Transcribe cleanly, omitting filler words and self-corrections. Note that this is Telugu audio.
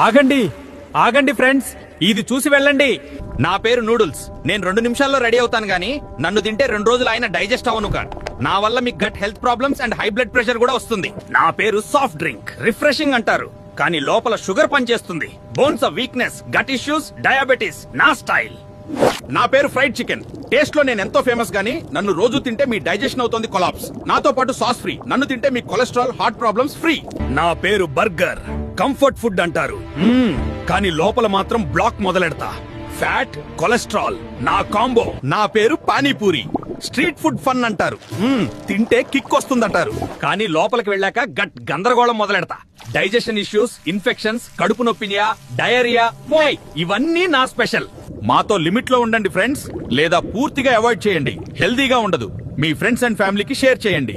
ఆగండి ఆగండి ఫ్రెండ్స్, ఇది చూసి వెళ్ళండి. నా పేరు నూడిల్స్. నేను 2 నిమిషాల్లో రెడీ అవుతాను గానీ నన్ను తింటే 2 రోజులు అయినా డైజెస్ట్ అవ్వను కాదు. నా వల్ల మీకు gut health problems and high blood pressure కూడా వస్తుంది. నా పేరు సాఫ్ట్ డ్రింక్. రిఫ్రెషింగ్ అంటారు కానీ లోపల షుగర్ పనిచేస్తుంది. Bones of weakness, gut issues, diabetes నా స్టైల్. నా పేరు ఫ్రైడ్ చికెన్. టేస్ట్ లో నేను ఎంతో ఫేమస్ గానీ నన్ను రోజు తింటే మీ డైజెషన్ అవుతుంది కొలాప్స్. నాతో పాటు సాస్ ఫ్రీ. నన్ను తింటే మీ కొలెస్ట్రాల్, హార్ట్ ప్రాబ్లమ్స్ ఫ్రీ. నా పేరు బర్గర్. కంఫర్ట్ ఫుడ్ అంటారు కానీ లోపల మాత్రం బ్లాక్ మొదలెడతా. ఫ్యాట్, కొలెస్ట్రాల్ నా కాంబో. నా పేరు పానీపూరి. స్ట్రీట్ ఫుడ్ ఫన్ అంటారు. తింటే కిక్ వస్తుందంటారు కానీ లోపలికి వెళ్ళాక గట్ గందరగోళం మొదలెడతా. డైజెషన్ ఇష్యూస్, ఇన్ఫెక్షన్స్, కడుపు నొప్పినియా, డయేరియా ఇవన్నీ నా స్పెషల్. మాతో లిమిట్ లో ఉండండి ఫ్రెండ్స్, లేదా పూర్తిగా అవాయిడ్ చేయండి. హెల్దీగా ఉండదు. మీ ఫ్రెండ్స్ అండ్ ఫ్యామిలీకి షేర్ చేయండి.